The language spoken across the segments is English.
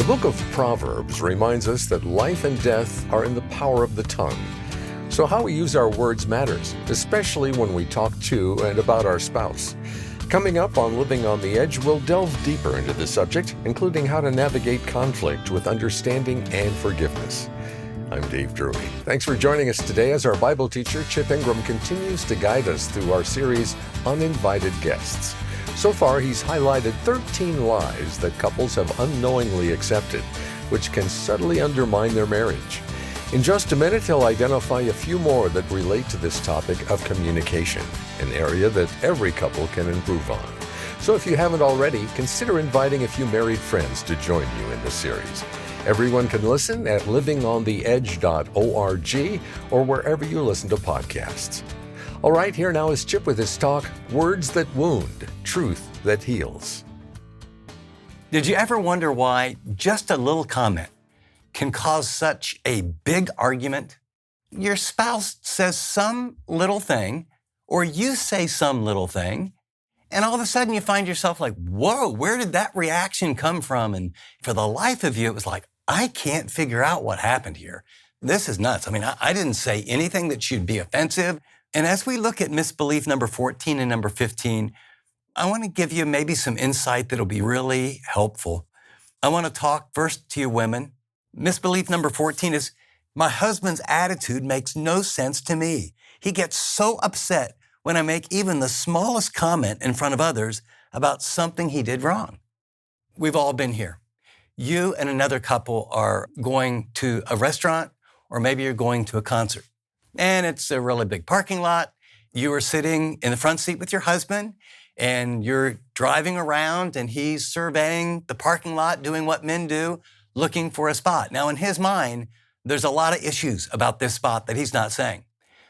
The book of Proverbs reminds us that life and death are in the power of the tongue. So how we use our words matters, especially when we talk to and about our spouse. Coming up on Living on the Edge, we'll delve deeper into the subject, including how to navigate conflict with understanding and forgiveness. I'm Dave Drury. Thanks for joining us today as our Bible teacher, Chip Ingram, continues to guide us through our series, Uninvited Guests. So far, he's highlighted 13 lies that couples have unknowingly accepted, which can subtly undermine their marriage. In just a minute, he'll identify a few more that relate to this topic of communication, an area that every couple can improve on. So if you haven't already, consider inviting a few married friends to join you in this series. Everyone can listen at livingонtheedge.org or wherever you listen to podcasts. All right, here now is Chip with his talk, Words That Wound, Truth That Heals. Did you ever wonder why just a little comment can cause such a big argument? Your spouse says some little thing, or you say some little thing, and all of a sudden you find yourself like, whoa, where did that reaction come from? And for the life of you, it was like, I can't figure out what happened here. This is nuts. I mean, I didn't say anything that should be offensive. And as we look at misbelief number 14 and number 15, I want to give you maybe some insight that'll be really helpful. I want to talk first to you women. Misbelief number 14 is, my husband's attitude makes no sense to me. He gets so upset when I make even the smallest comment in front of others about something he did wrong. We've all been here. You and another couple are going to a restaurant, or maybe you're going to a concert. And it's a really big parking lot. You are sitting in the front seat with your husband, and you're driving around, and he's surveying the parking lot, doing what men do, looking for a spot. Now, in his mind, there's a lot of issues about this spot that he's not saying.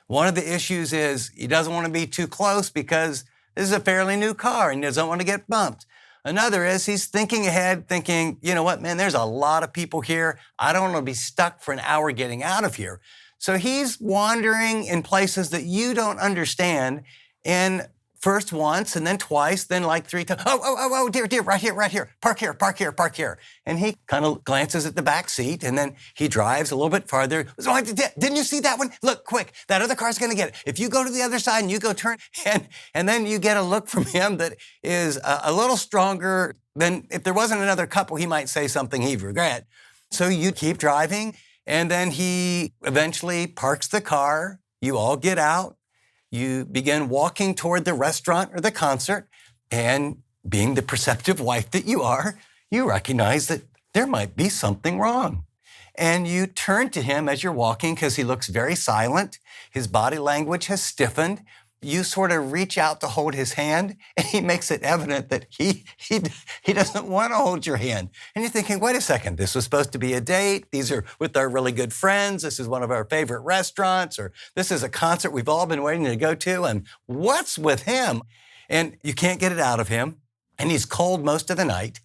One of the issues is he doesn't want to be too close because this is a fairly new car and he doesn't want to get bumped. Another is he's thinking ahead, thinking, you know what, man, there's a lot of people here. I don't want to be stuck for an hour getting out of here. So he's wandering in places that you don't understand, and first once, and then twice, then like 3 times. Oh, dear, right here. Park here. And he kind of glances at the back seat, and then he drives a little bit farther. So, didn't you see that one? Look, quick, that other car's going to get it. If you go to the other side and you go turn, and then you get a look from him that is a little stronger than if there wasn't another couple, he might say something he'd regret. So you keep driving, and then he eventually parks the car. You all get out. You begin walking toward the restaurant or the concert, and being the perceptive wife that you are, you recognize that there might be something wrong. And you turn to him as you're walking because he looks very silent. His body language has stiffened. You sort of reach out to hold his hand, and he makes it evident that he doesn't want to hold your hand. And you're thinking, wait a second, this was supposed to be a date. These are with our really good friends. This is one of our favorite restaurants, or this is a concert we've all been waiting to go to. And what's with him? And you can't get it out of him. And he's cold most of the night.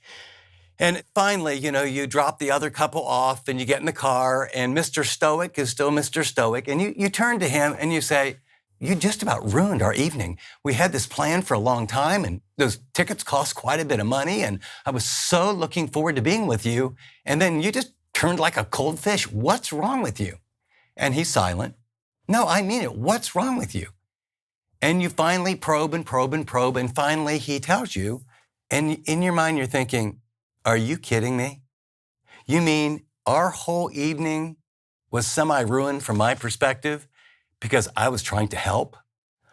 And finally, you drop the other couple off and you get in the car, and Mr. Stoic is still Mr. Stoic. And you turn to him and you say, you just about ruined our evening. We had this plan for a long time, and those tickets cost quite a bit of money, and I was so looking forward to being with you, and then you just turned like a cold fish. What's wrong with you? And he's silent. No, I mean it. What's wrong with you? And you finally probe, and finally he tells you, and in your mind you're thinking, are you kidding me? You mean our whole evening was semi-ruined from my perspective? Because I was trying to help.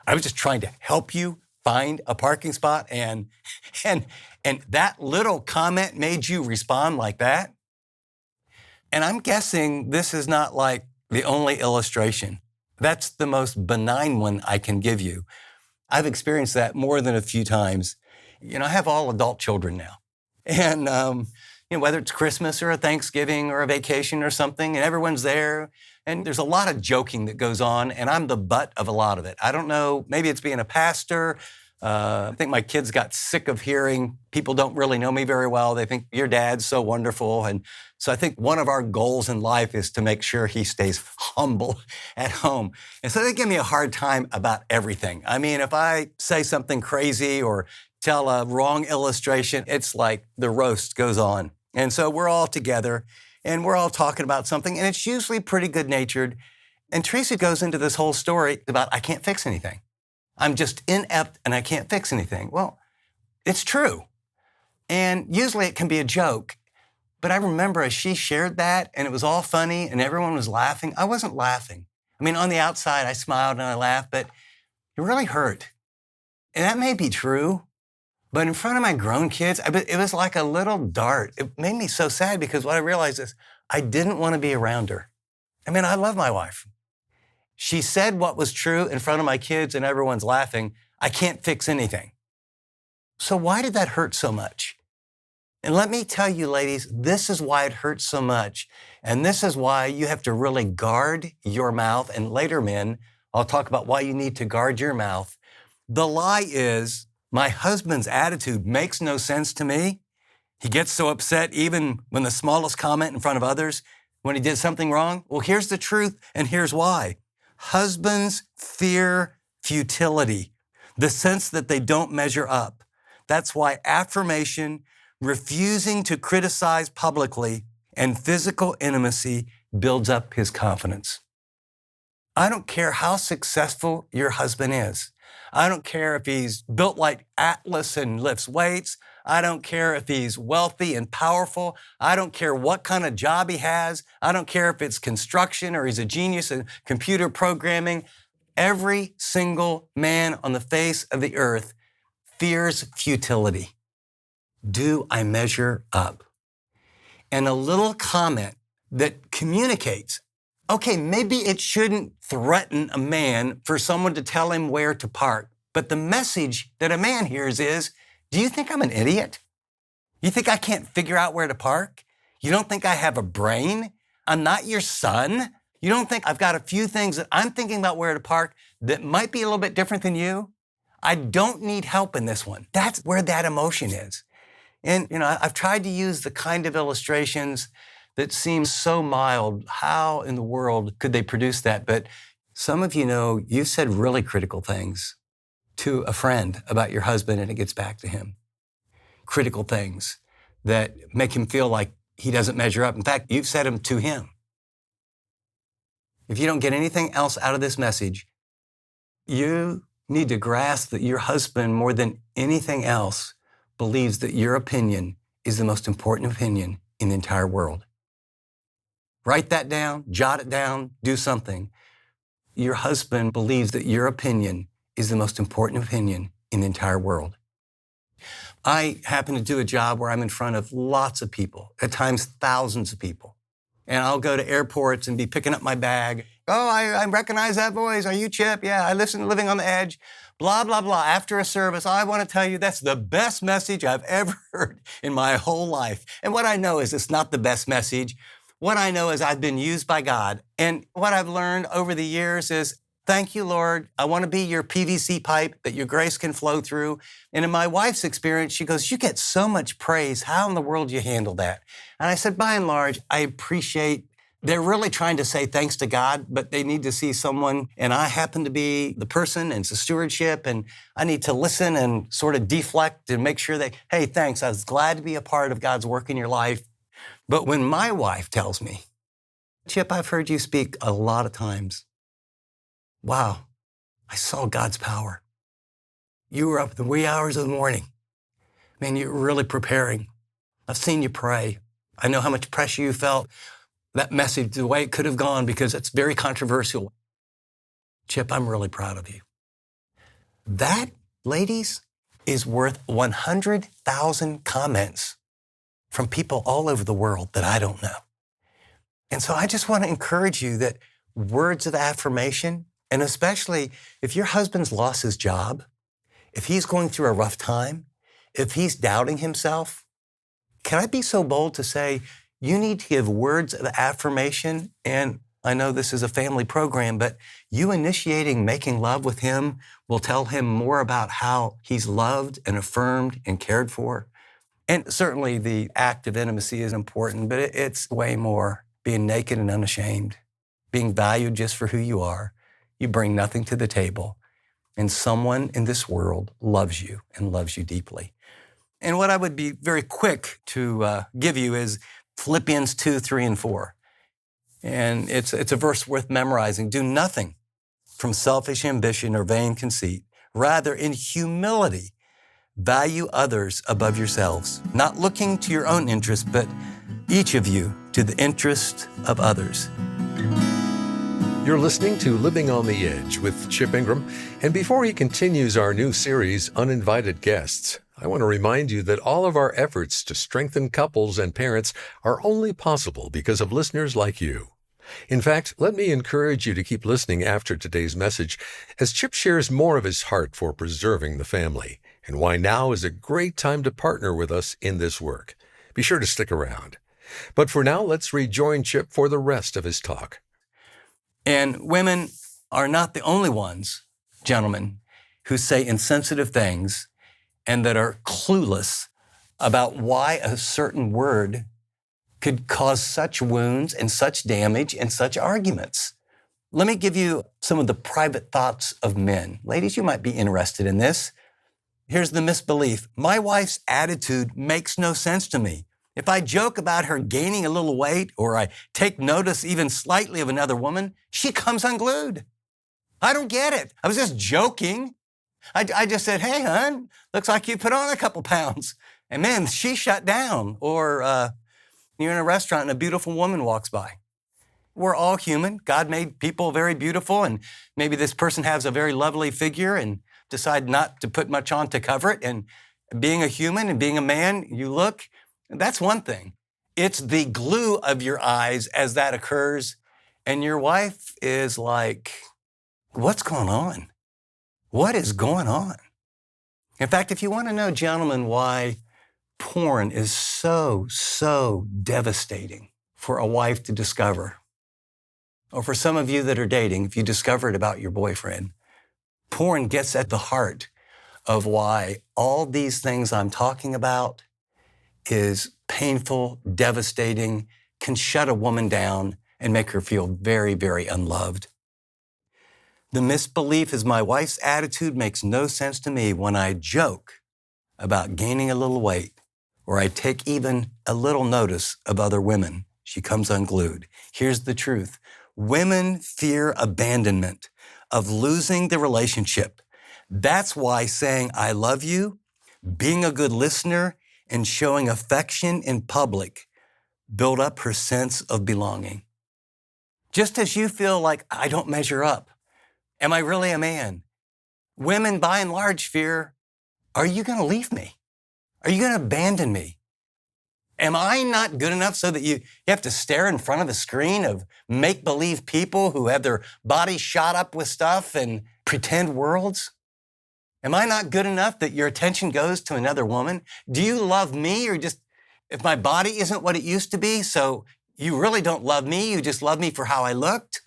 I was just trying to help you find a parking spot, and that little comment made you respond like that. And I'm guessing this is not like the only illustration. That's the most benign one I can give you. I've experienced that more than a few times. I have all adult children now. And whether it's Christmas or a Thanksgiving or a vacation or something, and everyone's there, and there's a lot of joking that goes on, and I'm the butt of a lot of it. I don't know, maybe it's being a pastor. I think my kids got sick of hearing people don't really know me very well. They think your dad's so wonderful. And so I think one of our goals in life is to make sure he stays humble at home. And so they give me a hard time about everything. I mean, if I say something crazy or tell a wrong illustration, it's like the roast goes on. And so we're all together and we're all talking about something, and it's usually pretty good-natured. And Teresa goes into this whole story about, I can't fix anything. I'm just inept and I can't fix anything. Well, it's true. And usually it can be a joke. But I remember as she shared that and it was all funny and everyone was laughing, I wasn't laughing. I mean, on the outside, I smiled and I laughed, but it really hurt. And that may be true, but in front of my grown kids, it was like a little dart. It made me so sad because what I realized is I didn't want to be around her. I mean, I love my wife. She said what was true in front of my kids and everyone's laughing. I can't fix anything. So why did that hurt so much? And let me tell you, ladies, this is why it hurts so much. And this is why you have to really guard your mouth. And later, men, I'll talk about why you need to guard your mouth. The lie is, my husband's attitude makes no sense to me. He gets so upset even when the smallest comment in front of others, when he did something wrong. Well, here's the truth, and here's why. Husbands fear futility, the sense that they don't measure up. That's why affirmation, refusing to criticize publicly, and physical intimacy builds up his confidence. I don't care how successful your husband is. I don't care if he's built like Atlas and lifts weights. I don't care if he's wealthy and powerful. I don't care what kind of job he has. I don't care if it's construction or he's a genius in computer programming. Every single man on the face of the earth fears futility. Do I measure up? And a little comment that communicates, okay, maybe it shouldn't threaten a man for someone to tell him where to park. But the message that a man hears is, do you think I'm an idiot? You think I can't figure out where to park? You don't think I have a brain? I'm not your son? You don't think I've got a few things that I'm thinking about where to park that might be a little bit different than you? I don't need help in this one. That's where that emotion is. And, I've tried to use the kind of illustrations that seem so mild. How in the world could they produce that? But some of you've said really critical things to a friend about your husband and it gets back to him. Critical things that make him feel like he doesn't measure up. In fact, you've said them to him. If you don't get anything else out of this message, you need to grasp that your husband, more than anything else, believes that your opinion is the most important opinion in the entire world. Write that down, jot it down, do something. Your husband believes that your opinion is the most important opinion in the entire world. I happen to do a job where I'm in front of lots of people, at times thousands of people. And I'll go to airports and be picking up my bag. Oh, I recognize that voice. Are you Chip? Yeah, I listen to Living on the Edge. Blah, blah, blah. After a service, I want to tell you that's the best message I've ever heard in my whole life. And what I know is it's not the best message. What I know is I've been used by God. And what I've learned over the years is, thank you, Lord. I want to be your PVC pipe that your grace can flow through. And in my wife's experience, she goes, you get so much praise. How in the world do you handle that? And I said, by and large, I appreciate they're really trying to say thanks to God, but they need to see someone, and I happen to be the person, and it's a stewardship, and I need to listen and sort of deflect and make sure that, hey, thanks, I was glad to be a part of God's work in your life. But when my wife tells me, Chip, I've heard you speak a lot of times. Wow, I saw God's power. You were up the wee hours of the morning. Man, you were really preparing. I've seen you pray. I know how much pressure you felt. That message, the way it could have gone, because it's very controversial. Chip, I'm really proud of you. That, ladies, is worth 100,000 comments from people all over the world that I don't know. And so I just want to encourage you that words of affirmation, and especially if your husband's lost his job, if he's going through a rough time, if he's doubting himself, can I be so bold to say, you need to give words of affirmation? And I know this is a family program, but you initiating making love with him will tell him more about how he's loved and affirmed and cared for. And certainly the act of intimacy is important, but it's way more. Being naked and unashamed, being valued just for who you are. You bring nothing to the table. And someone in this world loves you and loves you deeply. And what I would be very quick to give you is Philippians 2, 3, and 4. And it's a verse worth memorizing. Do nothing from selfish ambition or vain conceit. Rather, in humility, value others above yourselves, not looking to your own interest, but each of you to the interest of others. You're listening to Living on the Edge with Chip Ingram. And before he continues our new series, Uninvited Guests, I want to remind you that all of our efforts to strengthen couples and parents are only possible because of listeners like you. In fact, let me encourage you to keep listening after today's message as Chip shares more of his heart for preserving the family and why now is a great time to partner with us in this work. Be sure to stick around. But for now, let's rejoin Chip for the rest of his talk. And women are not the only ones, gentlemen, who say insensitive things and that are clueless about why a certain word could cause such wounds and such damage and such arguments. Let me give you some of the private thoughts of men. Ladies, you might be interested in this. Here's the misbelief. My wife's attitude makes no sense to me. If I joke about her gaining a little weight or I take notice even slightly of another woman, she comes unglued. I don't get it. I was just joking. I just said, hey, hon, looks like you put on a couple pounds. And man, she shut down. Or you're in a restaurant and a beautiful woman walks by. We're all human. God made people very beautiful, and maybe this person has a very lovely figure and decide not to put much on to cover it. And being a human and being a man, you look, that's one thing. It's the glue of your eyes as that occurs. And your wife is like, what's going on? What is going on? In fact, if you want to know, gentlemen, why porn is so devastating for a wife to discover, or for some of you that are dating, if you discover it about your boyfriend, porn gets at the heart of why all these things I'm talking about is painful, devastating, can shut a woman down and make her feel very, very unloved. The misbelief is my wife's attitude makes no sense to me when I joke about gaining a little weight or I take even a little notice of other women. She comes unglued. Here's the truth. Women fear abandonment, of losing the relationship. That's why saying I love you, being a good listener, and showing affection in public build up her sense of belonging. Just as you feel like I don't measure up, am I really a man? Women, by and large, fear, are you going to leave me? Are you going to abandon me? Am I not good enough so that you have to stare in front of a screen of make-believe people who have their bodies shot up with stuff and pretend worlds? Am I not good enough that your attention goes to another woman? Do you love me, or just, if my body isn't what it used to be, so you really don't love me, you just love me for how I looked?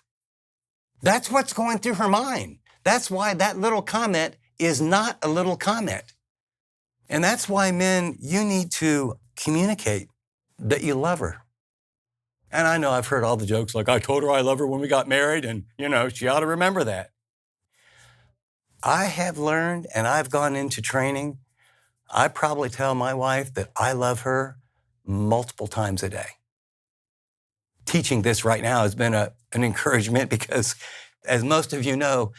That's what's going through her mind. That's why that little comment is not a little comment. And that's why, men, you need to communicate that you love her. And I know I've heard all the jokes like, I told her I love her when we got married, and, she ought to remember that. I have learned, and I've gone into training, I probably tell my wife that I love her multiple times a day. Teaching this right now has been an encouragement because, as most of you know,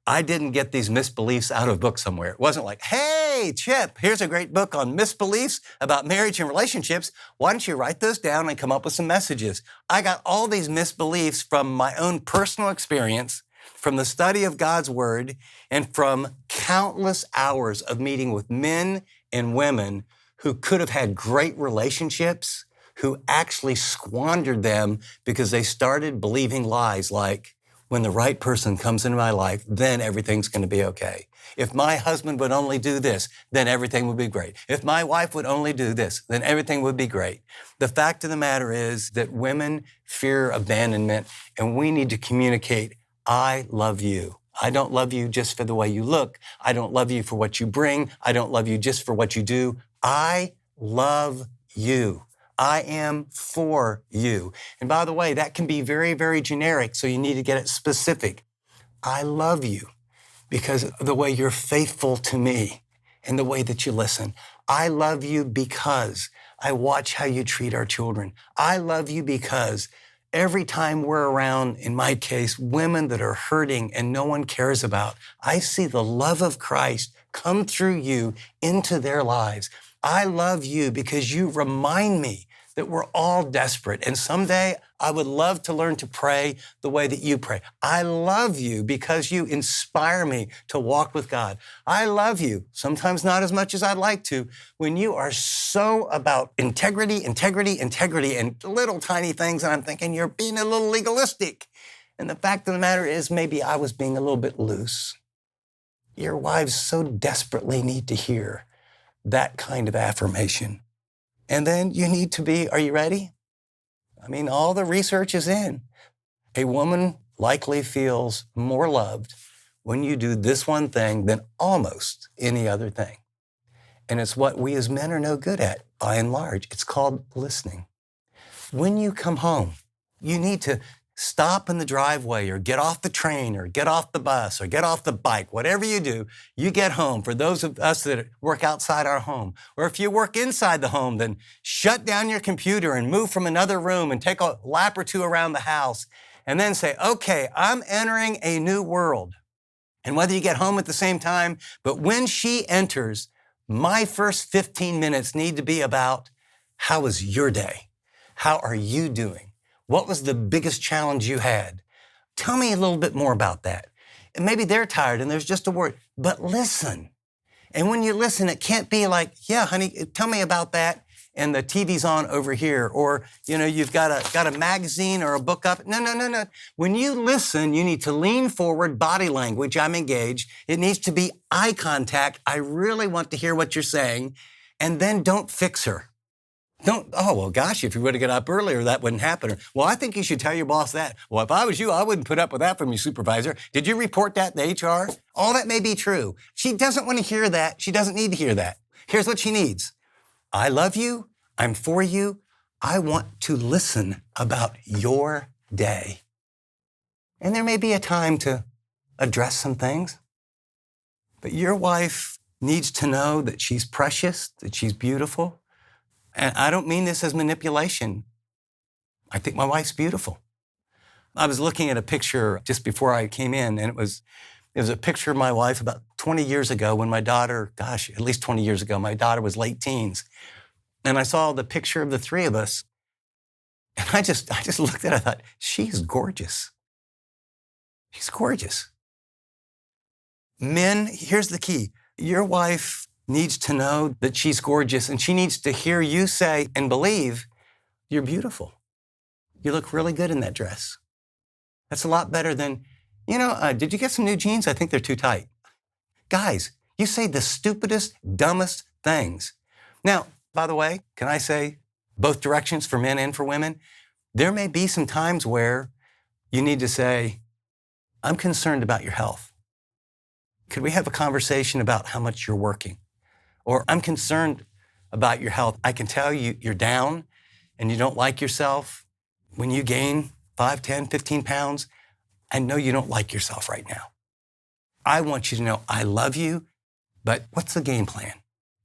I didn't get these misbeliefs out of a book somewhere. It wasn't like, hey, Chip, here's a great book on misbeliefs about marriage and relationships. Why don't you write those down and come up with some messages? I got all these misbeliefs from my own personal experience, from the study of God's Word, and from countless hours of meeting with men and women who could have had great relationships, who actually squandered them because they started believing lies like, when the right person comes into my life, then everything's going to be okay. If my husband would only do this, then everything would be great. If my wife would only do this, then everything would be great. The fact of the matter is that women fear abandonment, and we need to communicate, I love you. I don't love you just for the way you look. I don't love you for what you bring. I don't love you just for what you do. I love you. I am for you. And by the way, that can be very, very generic, so you need to get it specific. I love you because of the way you're faithful to me and the way that you listen. I love you because I watch how you treat our children. I love you because every time we're around, in my case, women that are hurting and no one cares about, I see the love of Christ come through you into their lives. I love you because you remind me that we're all desperate. And someday I would love to learn to pray the way that you pray. I love you because you inspire me to walk with God. I love you, sometimes not as much as I'd like to, when you are so about integrity, and little tiny things. And I'm thinking you're being a little legalistic. And the fact of the matter is maybe I was being a little bit loose. Your wives so desperately need to hear that kind of affirmation. And then you need to be, are you ready? I mean, all the research is in. A woman likely feels more loved when you do this one thing than almost any other thing. And it's what we as men are no good at, by and large. It's called listening. When you come home, you need to stop in the driveway or get off the train or get off the bus or get off the bike. Whatever you do, you get home. For those of us that work outside our home, or if you work inside the home, then shut down your computer and move from another room and take a lap or two around the house and then say, okay, I'm entering a new world. And whether you get home at the same time, but when she enters, my first 15 minutes need to be about, how was your day? How are you doing? What was the biggest challenge you had? Tell me a little bit more about that. And maybe they're tired and there's just a word, but listen. And when you listen, it can't be like, yeah, honey, tell me about that. And the TV's on over here. Or, you've got a magazine or a book up. No. When you listen, you need to lean forward, body language, I'm engaged. It needs to be eye contact. I really want to hear what you're saying. And then don't fix her. If you would have got up earlier, that wouldn't happen. Well, I think you should tell your boss that. Well, if I was you, I wouldn't put up with that from your supervisor. Did you report that to HR? All that may be true. She doesn't want to hear that. She doesn't need to hear that. Here's what she needs. I love you. I'm for you. I want to listen about your day. And there may be a time to address some things. But your wife needs to know that she's precious, that she's beautiful. And I don't mean this as manipulation. I think my wife's beautiful. I was looking at a picture just before I came in, and it was a picture of my wife about 20 years ago when my daughter, at least 20 years ago, my daughter was late teens. And I saw the picture of the three of us. And I just looked at it, I thought, she's gorgeous. She's gorgeous. Men, here's the key. Your wife needs to know that she's gorgeous, and she needs to hear you say and believe, you're beautiful. You look really good in that dress. That's a lot better than, did you get some new jeans? I think they're too tight. Guys, you say the stupidest, dumbest things. Now, by the way, can I say both directions for men and for women? There may be some times where you need to say, I'm concerned about your health. Could we have a conversation about how much you're working? Or I'm concerned about your health. I can tell you're down and you don't like yourself. When you gain 5, 10, 15 pounds, I know you don't like yourself right now. I want you to know I love you, but what's the game plan?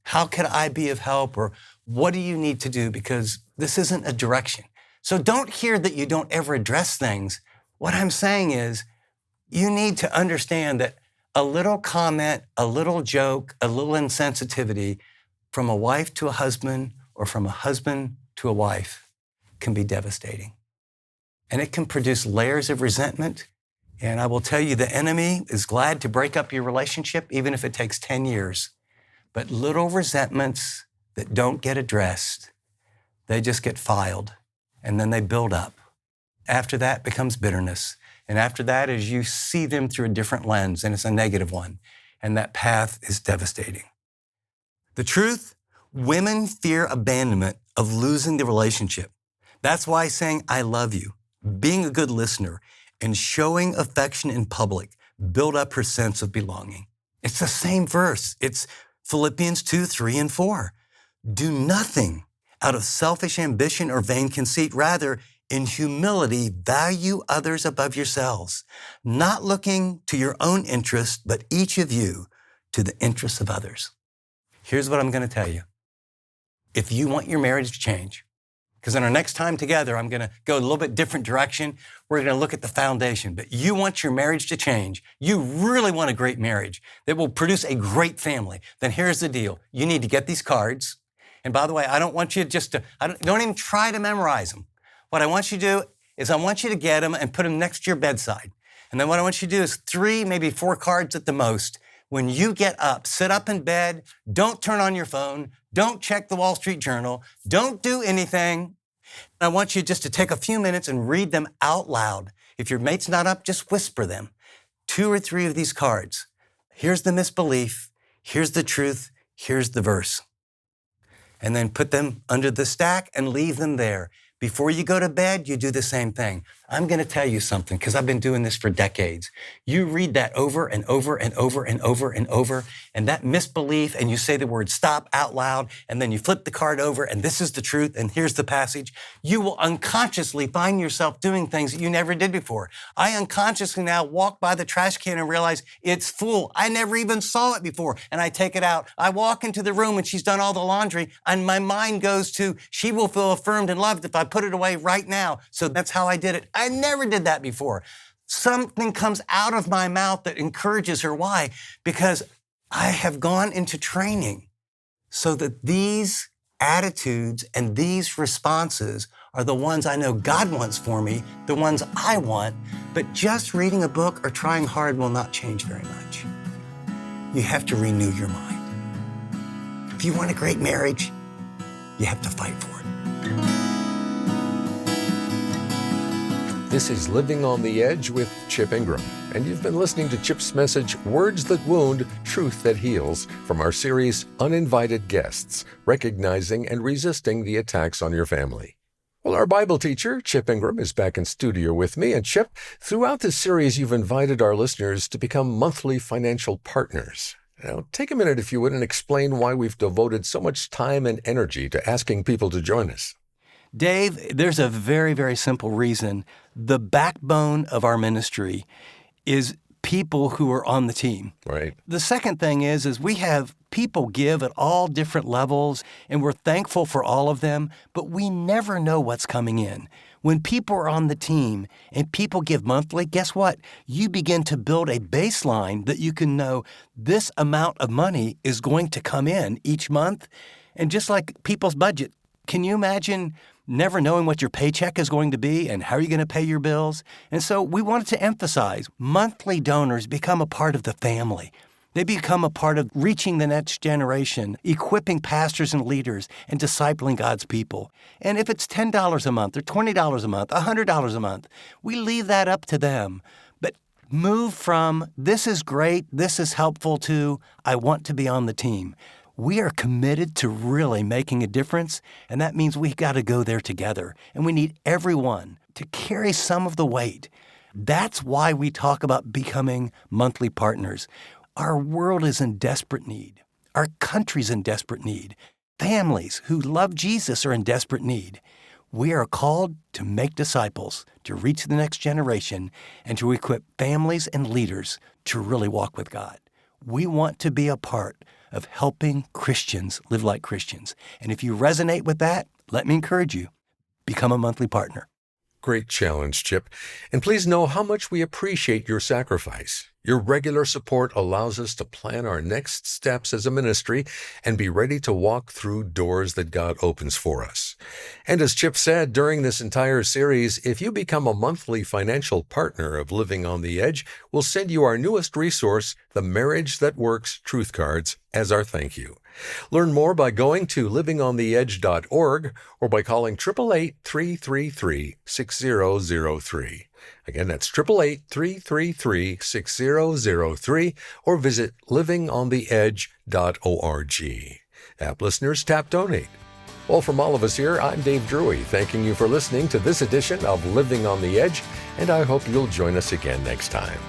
How can I be of help? Or what do you need to do? Because this isn't a direction. So don't hear that you don't ever address things. What I'm saying is you need to understand that a little comment, a little joke, a little insensitivity from a wife to a husband or from a husband to a wife can be devastating. And it can produce layers of resentment. And I will tell you, the enemy is glad to break up your relationship, even if it takes 10 years. But little resentments that don't get addressed, they just get filed and then they build up. After that becomes bitterness. And after that is you see them through a different lens, and it's a negative one. And that path is devastating. The truth, women fear abandonment of losing the relationship. That's why saying, I love you, being a good listener, and showing affection in public build up her sense of belonging. It's the same verse. It's Philippians 2, 3, and 4. Do nothing out of selfish ambition or vain conceit. Rather, in humility, value others above yourselves, not looking to your own interest, but each of you to the interests of others. Here's what I'm going to tell you. if you want your marriage to change, because in our next time together, I'm going to go a little bit different direction. We're going to look at the foundation. But you want your marriage to change. You really want a great marriage that will produce a great family. Then here's the deal. You need to get these cards. And by the way, I don't want you just to, don't even try to memorize them. What I want you to do is I want you to get them and put them next to your bedside. And then what I want you to do is 3, maybe 4 cards at the most. When you get up, sit up in bed, don't turn on your phone, don't check the Wall Street Journal, don't do anything. I want you just to take a few minutes and read them out loud. If your mate's not up, just whisper them. 2 or 3 of these cards. Here's the misbelief, here's the truth, here's the verse. And then put them under the stack and leave them there. Before you go to bed, you do the same thing. I'm going to tell you something because I've been doing this for decades. You read that over and over and over and over and over, and that misbelief, and you say the word stop out loud, and then you flip the card over, and this is the truth, and here's the passage. You will unconsciously find yourself doing things that you never did before. I unconsciously now walk by the trash can and realize it's full. I never even saw it before, and I take it out. I walk into the room and she's done all the laundry, and my mind goes to, she will feel affirmed and loved if I put it away right now. So that's how I did it. I never did that before. Something comes out of my mouth that encourages her. Why? Because I have gone into training so that these attitudes and these responses are the ones I know God wants for me, the ones I want, but just reading a book or trying hard will not change very much. You have to renew your mind. If you want a great marriage, you have to fight for it. This is Living on the Edge with Chip Ingram, and you've been listening to Chip's message, Words That Wound, Truth That Heals, from our series, Uninvited Guests, Recognizing and Resisting the Attacks on Your Family. Well, our Bible teacher, Chip Ingram, is back in studio with me, and Chip, throughout this series, you've invited our listeners to become monthly financial partners. Now, take a minute, if you would, and explain why we've devoted so much time and energy to asking people to join us. Dave, there's a very, very simple reason. The backbone of our ministry is people who are on the team. Right. The second thing is we have people give at all different levels, and we're thankful for all of them, but we never know what's coming in. When people are on the team and people give monthly, guess what? You begin to build a baseline that you can know this amount of money is going to come in each month. And just like people's budget, can you imagine never knowing what your paycheck is going to be and how you're going to pay your bills? And so we wanted to emphasize monthly donors become a part of the family. They become a part of reaching the next generation, equipping pastors and leaders, and discipling God's people. And if it's $10 a month or $20 a month, $100 a month, we leave that up to them. But move from this is great, this is helpful to I want to be on the team. We are committed to really making a difference, and that means we've got to go there together. And we need everyone to carry some of the weight. That's why we talk about becoming monthly partners. Our world is in desperate need. Our country's in desperate need. Families who love Jesus are in desperate need. We are called to make disciples, to reach the next generation, and to equip families and leaders to really walk with God. We want to be a part of helping Christians live like Christians. And if you resonate with that, let me encourage you, become a monthly partner. Great challenge, Chip. And please know how much we appreciate your sacrifice. Your regular support allows us to plan our next steps as a ministry and be ready to walk through doors that God opens for us. And as Chip said during this entire series, if you become a monthly financial partner of Living on the Edge, we'll send you our newest resource, the Marriage That Works Truth Cards, as our thank you. Learn more by going to livingontheedge.org or by calling 888-333-6003. Again, that's 888-333-6003 or visit livingontheedge.org. App listeners, tap donate. Well, from all of us here, I'm Dave Drury, thanking you for listening to this edition of Living on the Edge, and I hope you'll join us again next time.